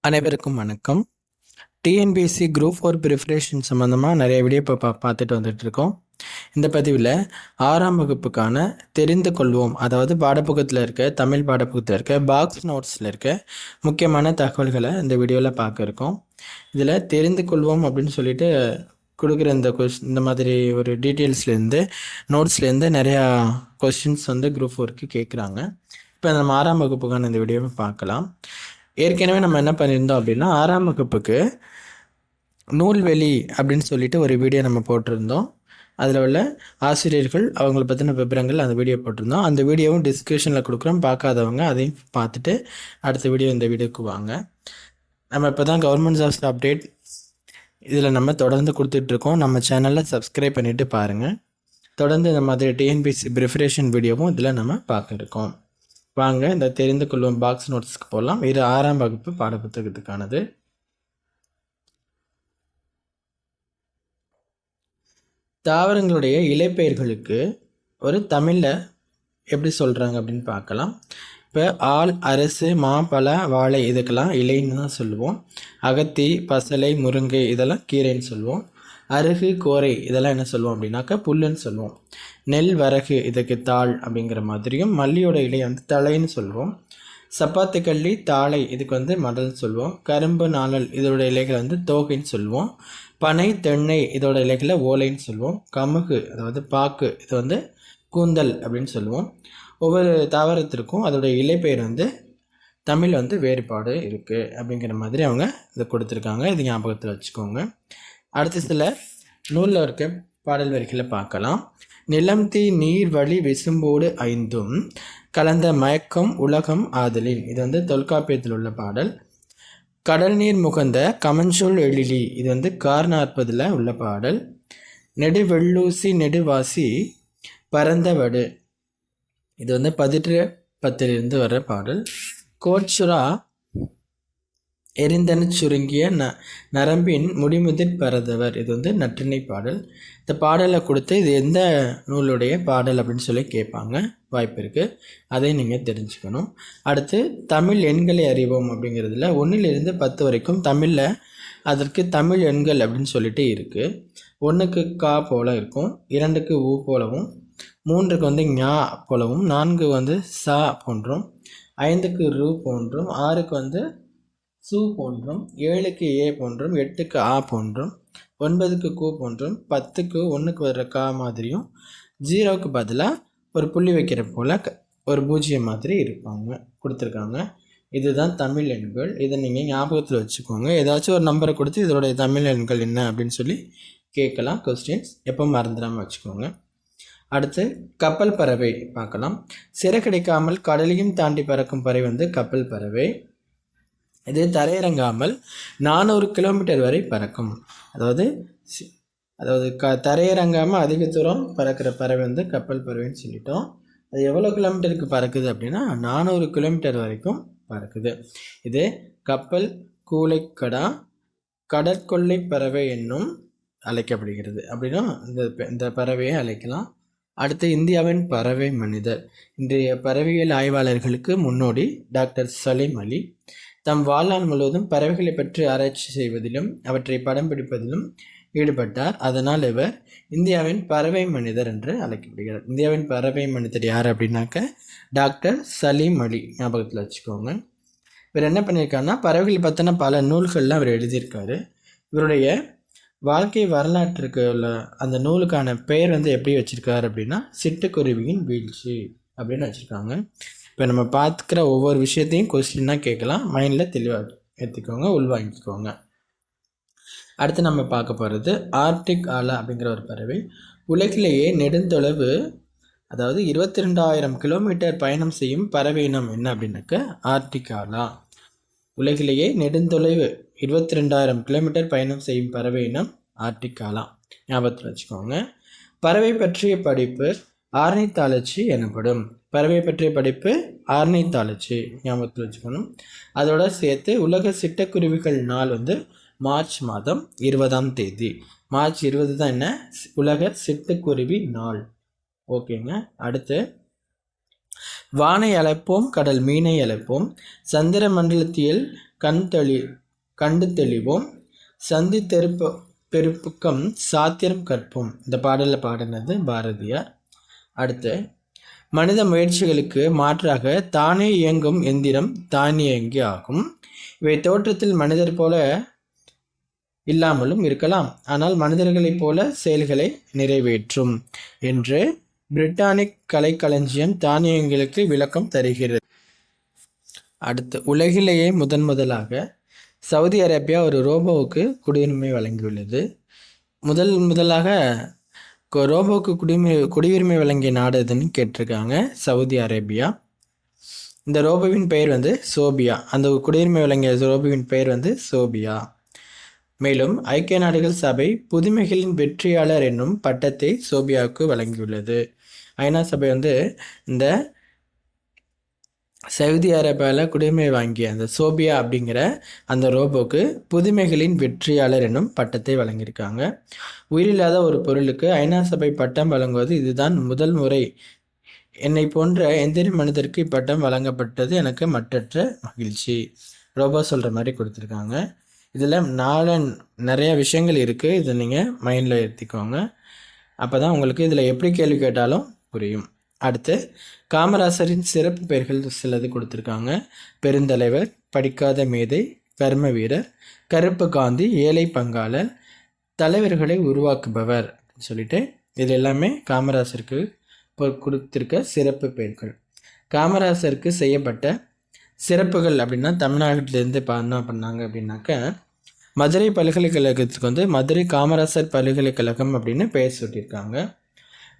அனைவருக்கும் வணக்கம். TNPSC group 4 preparation சம்மந்தமாக நிறைய வீடியோ இப்போ பார்த்துட்டு வந்துட்டுருக்கோம். இந்த பதிவில் 6ஆம் வகுப்புக்கான தெரிந்து கொள்வோம், அதாவது பாடப்புத்தகத்தில் இருக்க தமிழ் பாடப்புத்தகத்தில் இருக்க பாக்ஸ் நோட்ஸில் இருக்க முக்கியமான தகவல்களை இந்த வீடியோவில் பார்க்க இருக்கோம். இதில் தெரிந்து கொள்வோம் அப்படின்னு சொல்லிட்டு கொடுக்குற இந்த மாதிரி ஒரு டீட்டெயில்ஸ்லேருந்து நோட்ஸ்லேருந்து நிறையா கொஸ்டின்ஸ் வந்து குரூப் 4க்கு கேட்குறாங்க. இப்போ நம்ம 6ஆம் வகுப்புக்கான இந்த வீடியோவை பார்க்கலாம். ஏற்கனவே நம்ம என்ன பண்ணியிருந்தோம் அப்படின்னா 6ஆம் வகுப்புக்கு நூல்வெளி அப்படின்னு சொல்லிட்டு ஒரு வீடியோ நம்ம போட்டிருந்தோம். அதில் உள்ள ஆசிரியர்கள் அவங்கள பற்றின விவரங்கள் அந்த வீடியோ போட்டிருந்தோம். அந்த வீடியோவும் டிஸ்கிரிப்ஷனில் கொடுக்குறோம். பார்க்காதவங்க அதையும் பார்த்துட்டு அடுத்த வீடியோ இந்த வீடியோக்கு வாங்க. நம்ம இப்போ தான் கவர்மெண்ட் ஜாப்ஸ் அப்டேட் இதில் நம்ம தொடர்ந்து கொடுத்துட்ருக்கோம். நம்ம சேனலில் சப்ஸ்கிரைப் பண்ணிவிட்டு பாருங்கள். தொடர்ந்து இந்த மாதிரி டிஎன்பிஎஸ்சி ப்ரிப்பரேஷன் வீடியோவும் இதில் நம்ம பார்க்க இருக்கோம். வாங்க இந்த தெரிந்து கொள்வோம் பாக்ஸ் நோட்ஸ்க்கு போகலாம். இது 6ஆம் வகுப்பு பாடப்புத்தகத்துக்கானது. தாவரங்களுடைய இலைப்பெயர்களுக்கு ஒரு தமிழில் எப்படி சொல்கிறாங்க அப்படின்னு பார்க்கலாம். இப்போ ஆல், அரசு, மா, பலா, வாழை இதுக்கெல்லாம் இலைன்னு தான் சொல்லுவோம். அகத்தி, பசலை, முருங்கை இதெல்லாம் கீரைன்னு சொல்லுவோம். அருகு, கோரை இதெல்லாம் என்ன சொல்லுவோம் அப்படின்னாக்கா புல்லுன்னு சொல்லுவோம். நெல், வரகு இதுக்கு தாள் அப்படிங்கிற மாதிரியும், மல்லியோட இலை வந்து தலைன்னு சொல்லுவோம். சப்பாத்து கள்ளி, தாளை இதுக்கு வந்து மடல்னு சொல்லுவோம். கரும்பு, நாணல் இதோட இலைகளை வந்து தோகைன்னு சொல்லுவோம். பனை, தென்னை இதோட இலைகளை ஓலைன்னு சொல்லுவோம். கமுகு அதாவது பாக்கு இது வந்து கூந்தல் அப்படின்னு சொல்லுவோம். ஒவ்வொரு தாவரத்திற்கும் அதோடைய இலைப்பெயர் வந்து தமிழ் வந்து வேறுபாடு இருக்குது அப்படிங்கிற மாதிரி அவங்க இதை கொடுத்துருக்காங்க. இது ஞாபகத்தில் வச்சுக்கோங்க. அடுத்த சில நூலில் இருக்க பாடல் வரிகளை பார்க்கலாம். நிலம், தீ, நீர், வழி, விசும்போடு ஐந்தும் கலந்த மயக்கம் உலகம் ஆதலின் இது வந்து தொல்காப்பியத்தில் உள்ள பாடல். கடல் நீர் முகந்த கமஞ்சொல் எழிலி இது வந்து கார் 40 உள்ள பாடல். நெடு வெள்ளூசி நெடுவாசி பரந்தவடு இது வந்து 18 வர்ற பாடல். கோட்சுரா எரிந்தன சுருங்கிய நரம்பின் முடிமுதிர் பரதவர் இது வந்து நற்றிணை பாடல். இந்த பாடலை கொடுத்து இது எந்த நூலுடைய பாடல் அப்படின்னு சொல்லி கேட்பாங்க, வாய்ப்பு இருக்குது. அதை நீங்கள் தெரிஞ்சுக்கணும். அடுத்து தமிழ் எண்களை அறிவோம் அப்படிங்கிறதுல 1லிருந்து 10 வரைக்கும் தமிழில் அதற்கு தமிழ் எண்கள் அப்படின்னு சொல்லிட்டு இருக்குது. 1க்கு கா போல இருக்கும், 2க்கு ஊ போலவும், 3க்கு வந்து ஞா போலவும், 4 வந்து சா போன்றும், 5க்கு ரூ போன்றும், 6க்கு வந்து சு போன்றும், 7க்கு ஏ போன்றும், 8க்கு ஆ போன்றும், 9க்கு கூ போன்றும், 10க்கு 1க்கு வர்ற கா மாதிரியும், 0க்கு பதிலாக ஒரு புள்ளி வைக்கிற போல் ஒரு பூஜ்ஜியம் மாதிரி இருப்பாங்க கொடுத்துருக்காங்க. இதுதான் தமிழ் எண்கள். இதை நீங்கள் ஞாபகத்தில் வச்சுக்கோங்க. ஏதாச்சும் ஒரு நம்பரை கொடுத்து இதோடைய தமிழ் எண்கள் என்ன அப்படின்னு சொல்லி கேட்கலாம். கொஸ்டின்ஸ் எப்போ மறந்துடாமல் வச்சுக்கோங்க. அடுத்து கப்பல் பறவை பார்க்கலாம். சிறகடிக்காமல் கடலையும் தாண்டி பறக்கும் பறவை வந்து கப்பல் பறவை. இது தரையிறங்காமல் 400 கிலோமீட்டர் வரை பறக்கும். அதாவது தரையிறங்காமல் அதிக தூரம் பறக்கிற பறவை வந்து கப்பல் பறவைன்னு சொல்லிட்டோம். அது எவ்வளோ கிலோமீட்டருக்கு பறக்குது அப்படின்னா 400 கிலோமீட்டர் வரைக்கும் பறக்குது. இது கப்பல் கூளைக்கடா கடற்கொள்ளை பறவை என்னும் அழைக்கப்படுகிறது. அப்படின்னா இந்த பறவையை அழைக்கலாம். அடுத்து இந்தியாவின் பறவை மனிதர். இன்றைய பறவையியல் ஆய்வாளர்களுக்கு முன்னோடி டாக்டர் சலீம் அலி. தம் வாழ்நாள் முழுவதும் பறவைகளை பற்றி ஆராய்ச்சி செய்வதிலும் அவற்றை படம் பிடிப்பதிலும் ஈடுபட்டார். அதனால் இவர் இந்தியாவின் பறவை மனிதர் என்று அழைக்கப்படுகிறார். இந்தியாவின் பறவை மனிதர் யார் அப்படின்னாக்க டாக்டர் சலீம் அலி. ஞாபகத்தில் வச்சுக்கோங்க. இவர் என்ன பண்ணியிருக்காருன்னா பறவைகள் பற்றின பல நூல்கள்லாம் அவர் எழுதியிருக்காரு. இவருடைய வாழ்க்கை வரலாற்றுக்கு உள்ள அந்த நூலுக்கான பெயர் வந்து எப்படி வச்சுருக்காரு அப்படின்னா சிட்டுக்குருவியின் வீழ்ச்சி அப்படின்னு வச்சுருக்காங்க. இப்போ நம்ம பார்த்துக்கிற ஒவ்வொரு விஷயத்தையும் கொஸ்டின்னாக கேட்கலாம். மைண்டில் தெளிவாக எடுத்துக்கோங்க, உள்வாங்கிக்கோங்க. அடுத்து நம்ம பார்க்க போகிறது ஆர்டிக் ஆலா அப்படிங்கிற ஒரு பறவை. உலகிலேயே நெடுந்தொலைவு அதாவது 22,000 கிலோமீட்டர் பயணம் செய்யும் பறவை இனம் என்ன அப்படின்னாக்க ஆர்டிக் ஆலா. உலகிலேயே நெடுந்தொலைவு 22,000 கிலோமீட்டர் பயணம் செய்யும் பறவை இனம் ஆர்டிக் ஆலா. ஞாபகத்தில் வச்சுக்கோங்க. பறவை பற்றிய படிப்பு ஆர்னித்தாலஜி எனப்படும். பறவை பற்றிய படிப்பு ஆர்னித்தாலஜி ஞாபகத்தில் வச்சுக்கணும். அதோட சேர்த்து உலக சிட்டுக்குருவிகள் நாள் வந்து மார்ச் மாதம் 20ஆம் தேதி. மார்ச் 20 தான் என்ன உலக சிட்டுக்குருவி நாள். ஓகேங்க. அடுத்து வானை அழைப்போம், கடல் மீனை அழைப்போம், சந்திர மண்டலத்தியல் கண்டு தெளிவோம், சந்தி பெருப்புக்கம் சாத்திரம் கற்போம். இந்த பாடலில் பாடினது பாரதியார். அடுத்து, மனித முயற்சிகளுக்கு மாற்றாக தானே இயங்கும் எந்திரம் தானியங்கி ஆகும். இவை தோற்றத்தில் மனிதர் போல இல்லாமலும் இருக்கலாம், ஆனால் மனிதர்களைப் போல செயல்களை நிறைவேற்றும் என்று பிரிட்டானிக் கலைக்களஞ்சியம் தானியங்களுக்கு விளக்கம் தருகிறது. அடுத்து, உலகிலேயே முதலாக சவுதி அரேபியா ஒரு ரோபோவுக்கு குடியுரிமை வழங்கியுள்ளது. முதலாக ரோபோவுக்கு குடியுரிமை வழங்கிய நாடு எதுன்னு கேட்டிருக்காங்க, சவுதி அரேபியா. இந்த ரோபோவின் பெயர் சோபியா. அந்த குடியுரிமை வழங்கிய ரோபோவின் பெயர் சோபியா. மேலும் ஐக்கிய நாடுகள் சபை புதுமைகளின் வெற்றியாளர் என்னும் பட்டத்தை சோபியாவுக்கு வழங்கியுள்ளது. ஐநா சபை இந்த சவுதி அரேபியாவில் குடியுரிமை வாங்கிய அந்த சோபியா அப்படிங்கிற அந்த ரோபோக்கு புதுமைகளின் வெற்றியாளர் என்னும் பட்டத்தை வழங்கியிருக்காங்க. உயிரில்லாத ஒரு பொருளுக்கு ஐநா சபை பட்டம் வழங்குவது இதுதான் முதல் முறை. என்னை போன்ற எந்திர மனிதருக்கு இப்பட்டம் வழங்கப்பட்டது எனக்கு மற்றற்ற மகிழ்ச்சி. ரோபோ சொல்கிற மாதிரி கொடுத்துருக்காங்க. இதில் நிறைய விஷயங்கள் இருக்குது. இதை நீங்கள் மைண்டில் ஏற்றிக்கோங்க. அப்போ தான் உங்களுக்கு இதில் எப்படி கேள்வி கேட்டாலும் புரியும். அடுத்து, காமராசரின் சிறப்பு பெயர்கள் சிலது கொடுத்துருக்காங்க. பெருந்தலைவர், படிக்காத மேதை, கர்ம வீரர், கருப்பு காந்தி, ஏழை பங்காளர், தலைவர்களை உருவாக்குபவர் சொல்லிட்டு இது எல்லாமே காமராசருக்கு கொடுத்துருக்க சிறப்பு பெயர்கள். காமராசருக்கு செய்யப்பட்ட சிறப்புகள் அப்படின்னா தமிழ்நாட்டிலேருந்து என்ன பண்ணாங்க அப்படின்னாக்க, மதுரை பல்கலைக்கழகத்துக்கு மதுரை காமராசர் பல்கலைக்கழகம் அப்படின்னு பெயர் சொல்லியிருக்காங்க.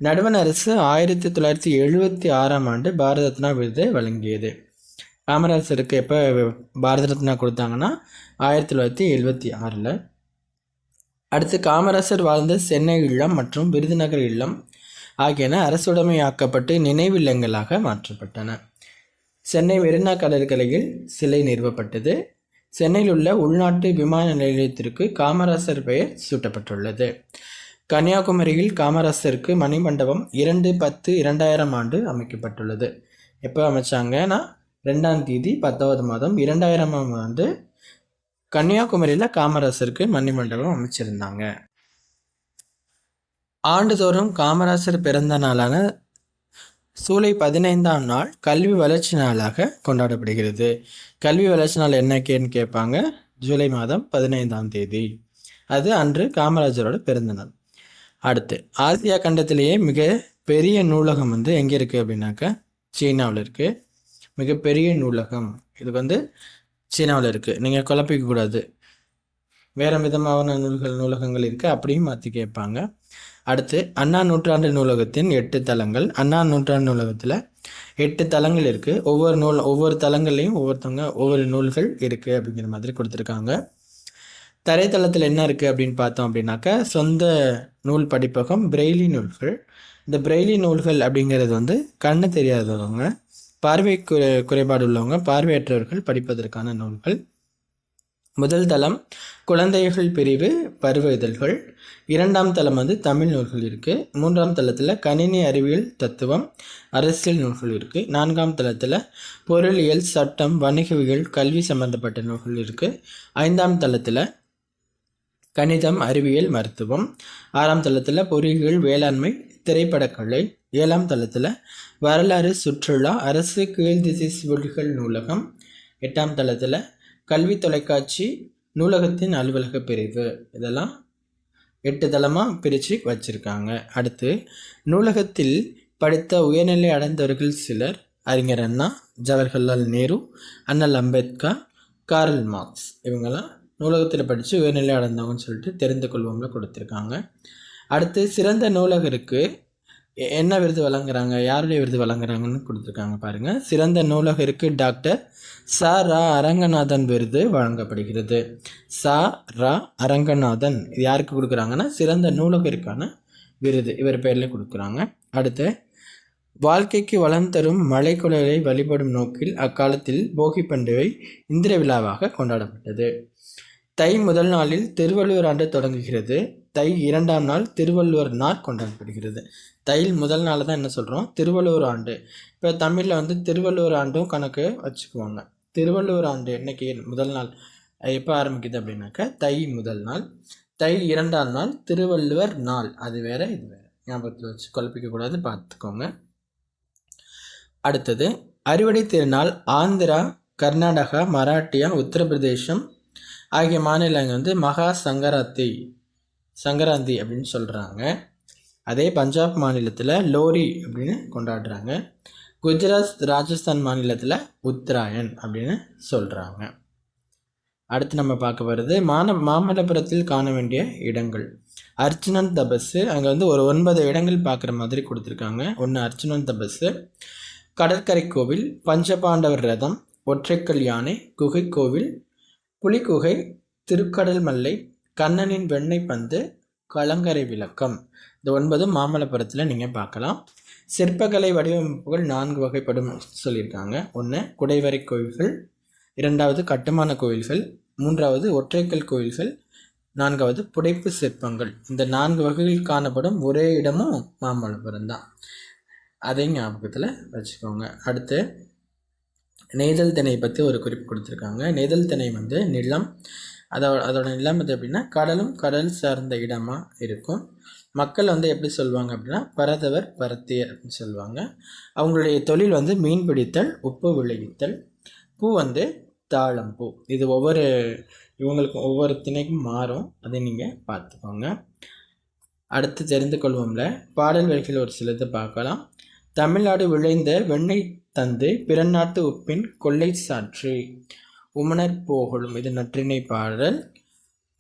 நடுவண் அரசு 1976 பாரத ரத்னா விருதை வழங்கியது. காமராசருக்கு எப்போ பாரத ரத்னா கொடுத்தாங்கன்னா 1976. அடுத்து, காமராசர் வாழ்ந்த சென்னை இல்லம் மற்றும் விருதுநகர் இல்லம் ஆகியன அரசுடைமையாக்கப்பட்டு நினைவில்லங்களாக மாற்றப்பட்டன. சென்னை மெரினா கடற்கரையில் சிலை நிறுவப்பட்டது. சென்னையில் உள்ள உள்நாட்டு விமான நிலையத்திற்கு காமராசர் பெயர் சூட்டப்பட்டுள்ளது. கன்னியாகுமரியில் காமராசருக்கு மணிமண்டபம் 2/10/2000 அமைக்கப்பட்டுள்ளது. எப்போ அமைச்சாங்கன்னா 2ஆம் தேதி 10வது மாதம் 2000 கன்னியாகுமரியில் காமராசருக்கு மணிமண்டபம் அமைச்சிருந்தாங்க. ஆண்டுதோறும் காமராசர் பிறந்த நாளான ஜூலை 15ஆம் நாள் கல்வி வளர்ச்சி நாளாக கொண்டாடப்படுகிறது. கல்வி வளர்ச்சி நாள் என்னன்னு கேட்பாங்க. ஜூலை மாதம் 15ஆம் தேதி. அது அன்று காமராஜரோட பிறந்த நாள். அடுத்து, ஆசியா கண்டத்திலேயே மிக பெரிய நூலகம் எங்கே இருக்குது அப்படின்னாக்கா சீனாவில் இருக்குது. மிகப்பெரிய நூலகம் இது சீனாவில் இருக்குது. நீங்கள் குழப்பிக்கக்கூடாது. வேறு விதமான நூலகங்கள் இருக்குது, அப்படியும் மாற்றி கேட்பாங்க. அடுத்து, அண்ணா நூற்றாண்டு நூலகத்தின் 8 தளங்கள். அண்ணா நூற்றாண்டு நூலகத்தில் 8 தளங்கள் இருக்குது. ஒவ்வொரு தளங்கள்லையும் ஒவ்வொரு நூல்கள் இருக்குது அப்படிங்கிற மாதிரி கொடுத்துருக்காங்க. தரைத்தளத்தில் என்ன இருக்குது அப்படின்னு பார்த்தோம் அப்படின்னாக்கா சொந்த நூல் படிப்பகம், பிரெய்லி நூல்கள். இந்த பிரெய்லி நூல்கள் அப்படிங்கிறது கண்ணு தெரியாதவங்க, பார்வை குறைபாடு உள்ளவங்க, பார்வையற்றவர்கள் படிப்பதற்கான நூல்கள். முதல் தளம் குழந்தைகள் பிரிவு பருவ இதழ்கள். 2ஆம் தளம் தமிழ் நூல்கள் இருக்குது. 3ஆம் தளத்தில் கணினி அறிவியல், தத்துவம், அரசியல் நூல்கள் இருக்குது. 4ஆம் தளத்தில் பொருளியல், சட்டம், வணிகவியல், கல்வி சம்பந்தப்பட்ட நூல்கள் இருக்குது. 5ஆம் தளத்தில் கணிதம், அறிவியல், மருத்துவம். 6ஆம் தளத்தில் பொறியியல், வேளாண்மை, திரைப்படக்கலை. 7ஆம் தளத்தில் வரலாறு, சுற்றுலா, அரசு கீழ்திசை சுவடிகள் நூலகம். 8ஆம் தளத்தில் கல்வி, தொலைக்காட்சி, நூலகத்தின் அலுவலக பிரிவு. இதெல்லாம் 8 தளமாக பிரித்து வச்சுருக்காங்க. அடுத்து, நூலகத்தில் படித்த உயர்நிலை அடைந்தவர்கள் சிலர்: அறிஞர் அண்ணா, ஜவஹர்லால் நேரு, அண்ணல் அம்பேத்கர், கார்ல் மார்க்ஸ். இவங்கெல்லாம் நூலகத்தில் படித்து உயர்நிலை அடைந்தவங்கன்னு சொல்லிட்டு தெரிந்து கொள்வோம்ல கொடுத்துருக்காங்க. அடுத்து, சிறந்த நூலகருக்கு என்ன விருது வழங்குறாங்க, யாருடைய விருது வழங்குறாங்கன்னு கொடுத்துருக்காங்க பாருங்கள். சிறந்த நூலகருக்கு டாக்டர் ச. ரா. அரங்கநாதன் விருது வழங்கப்படுகிறது. ச. ரா. அரங்கநாதன் இது யாருக்கு கொடுக்குறாங்கன்னா சிறந்த நூலகருக்கான விருது இவர் பேரில் கொடுக்குறாங்க. அடுத்து, வாழ்க்கைக்கு வளம் தரும் மலைக்குழலை வழிபடும் நோக்கில் அக்காலத்தில் போகி பண்டிகை இந்திர விழாவாக கொண்டாடப்பட்டது. தை முதல் நாளில் திருவள்ளுவர் ஆண்டு தொடங்குகிறது. தை 2ஆம் நாள் திருவள்ளுவர் நாள் கொண்டாடப்படுகிறது. தை முதல் நாள் தான் என்ன சொல்கிறோம், திருவள்ளுவர் ஆண்டு. இப்போ தமிழில் திருவள்ளுவர் ஆண்டும் கணக்கு வச்சுக்குவாங்க. திருவள்ளுவர் ஆண்டு என்னைக்கு முதல் நாள் எப்போ ஆரம்பிக்குது அப்படின்னாக்கா தை முதல் நாள், தை 2ஆம் நாள் திருவள்ளுவர் நாள். அது வேற இது வேற, ஞாபகத்தில் வச்சு குழப்பிக்கக்கூடாது, பார்த்துக்கோங்க. அடுத்தது அறுவடை திருநாள் ஆந்திரா, கர்நாடகா, மராட்டியா, உத்தரப்பிரதேசம் ஆகிய மாநிலங்கள் வந்து மகா சங்கராந்தி அப்படின்னு சொல்கிறாங்க. அதே பஞ்சாப் மாநிலத்தில் லோரி அப்படின்னு கொண்டாடுறாங்க. குஜராத், ராஜஸ்தான் மாநிலத்தில் உத்தராயன் அப்படின்னு சொல்கிறாங்க. அடுத்து நம்ம பார்க்க வருது மாமல்லபுரத்தில் காண வேண்டிய இடங்கள். அர்ச்சுனன் தபசு, அங்கே வந்து ஒரு 9 இடங்கள் பார்க்குற மாதிரி கொடுத்துருக்காங்க. ஒன்று அர்ச்சுனன் தபசு, கடற்கரை கோவில், பஞ்சபாண்டவர் ரதம், ஒற்றைக்கல் யானை, குகை கோவில், புலிகுகை, திருக்கடல் மல்லை, கண்ணனின் வெண்ணெய் பந்து, கலங்கரை விளக்கம். இந்த 9 மாமல்லபுரத்தில் நீங்கள் பார்க்கலாம். சிற்பக்கலை வடிவமைப்புகள் 4 வகைப்படும் சொல்லியிருக்காங்க. ஒன்று குடைவரை கோயில்கள், 2வது கட்டுமான கோயில்கள், 3வது ஒற்றைக்கல் கோயில்கள், 4வது புடைப்பு சிற்பங்கள். இந்த 4 வகைகள் காணப்படும் ஒரே இடமும் மாமல்லபுரம் தான். அதை ஞாபகத்தில் வச்சுக்கோங்க. அடுத்து நெய்தல் திணை பற்றி ஒரு குறிப்பு கொடுத்துருக்காங்க. நெய்தல் திணை வந்து நிலம், அதோட நிலம் வந்து எப்படின்னா கடலும் கடல் சார்ந்த இடமாக இருக்கும். மக்கள் வந்து எப்படி சொல்லுவாங்க அப்படின்னா பரதவர் பரத்தியர் அப்படின்னு சொல்லுவாங்க. அவங்களுடைய தொழில் வந்து மீன் பிடித்தல், உப்பு விளைவித்தல். பூ வந்து தாழம்பூ. இது இவங்களுக்கும் ஒவ்வொரு திணைக்கும் மாறும், அதை நீங்கள் பார்த்துக்கோங்க. அடுத்து தெரிந்து கொள்வோம்ல பாடல் வரிகள் ஒரு சிலதை பார்க்கலாம். தமிழ்நாடு விளைந்த வெண்ணெய் தந்து பிறநாட்டு உப்பின் கொள்ளை சாற்றி உமனர் போகலும், இது நற்றிணை பாடல்.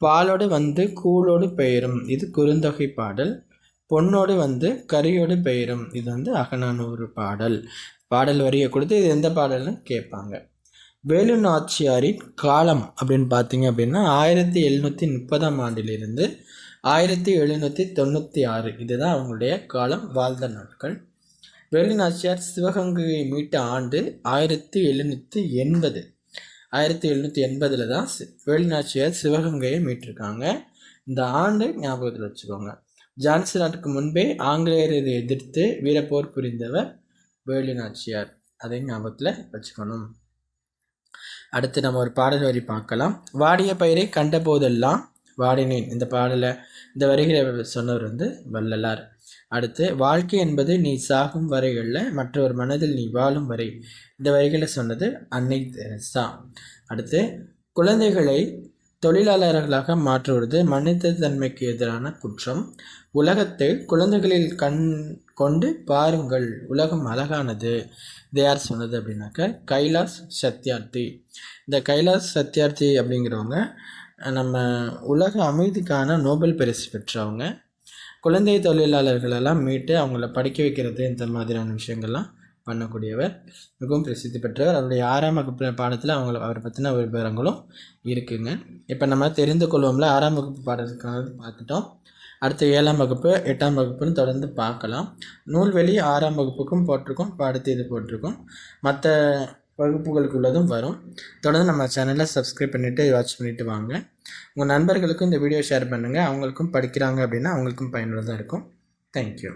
பாலோடு வந்து கூழோடு பெயரும், இது குறுந்தொகை பாடல். பொன்னோடு வந்து கரியோடு பெயரும், இது வந்து அகநானூறு பாடல். பாடல் வரியை கொடுத்து இது எந்த பாடல்னு கேட்பாங்க. வேலு நாச்சியாரின் காலம் அப்படின்னு பார்த்தீங்க அப்படின்னா 1730ஆம் ஆண்டிலிருந்து 1796, இதுதான் அவங்களுடைய காலம், வாழ்ந்த நாட்கள். வேலு நாச்சியார் சிவகங்கையை மீட்ட ஆண்டு 1780. 1780 தான் வேலு நாச்சியார் சிவகங்கையை மீட்டிருக்காங்க. இந்த ஆண்டு ஞாபகத்தில் வச்சுக்கோங்க. ஜான்சி நாட்டுக்கு முன்பே ஆங்கிலேயரை எதிர்த்து வீரப்போர் புரிந்தவர் வேலு நாச்சியார், அதை ஞாபகத்தில் வச்சுக்கணும். அடுத்து நம்ம ஒரு பாடல் வரி பார்க்கலாம். வாடிய பயிரை கண்ட போதெல்லாம் வாடினேன், இந்த பாடலை இந்த வரிகளை சொன்னவர் வந்து வள்ளலார். அடுத்து வாழ்க்கை என்பது நீ சாகும் வரை அல்ல, மற்றொரு மனதில் நீ வாழும் வரை, இந்த வரிகளை சொன்னது அன்னை தெரசா. அடுத்து குழந்தைகளை தொழிலாளர்களாக மாற்றுவது மனிதத்தன்மைக்கு எதிரான குற்றம். உலகத்தை குழந்தைகளில் கொண்டு பாருங்கள், உலகம் அழகானது. இது யார் சொன்னது அப்படின்னாக்க கைலாஷ் சத்யார்த்தி. இந்த கைலாஷ் சத்யார்த்தி அப்படிங்கிறவங்க நம்ம உலக அமைதிக்கான நோபல் பரிசு பெற்றவங்க. குழந்தை தொழிலாளர்களெல்லாம் மீட்டு அவங்கள படிக்க வைக்கிறது, இந்த மாதிரியான விஷயங்கள்லாம் பண்ணக்கூடியவர், மிகவும் பிரசித்தி பெற்றவர். அவருடைய 6ஆம் வகுப்பு பாடத்தில் அவரை பற்றின விவரங்களும் இருக்குங்க. இப்போ நம்ம தெரிந்து கொள்வோம்ல 6ஆம் வகுப்பு பாடத்துக்காக பார்த்துட்டோம். அடுத்து 7ஆம் வகுப்பு 8ஆம் வகுப்புன்னு தொடர்ந்து பார்க்கலாம். நூல்வெளி 6ஆம் வகுப்புக்கும் போட்டிருக்கோம், பாடத்து இது போட்டிருக்கோம், மற்ற வகுப்புகளுக்கு உள்ளதும் வரும். தொடர்ந்து நம்ம சேனலை சப்ஸ்கிரைப் பண்ணிவிட்டு வாட்ச் பண்ணிவிட்டு வாங்க. உங்கள் நண்பர்களுக்கும் இந்த வீடியோ ஷேர் பண்ணுங்கள். அவங்களுக்கும் படிக்கிறாங்க அப்படின்னா அவங்களுக்கும் பயனுள்ளதாக இருக்கும். தேங்க்யூ.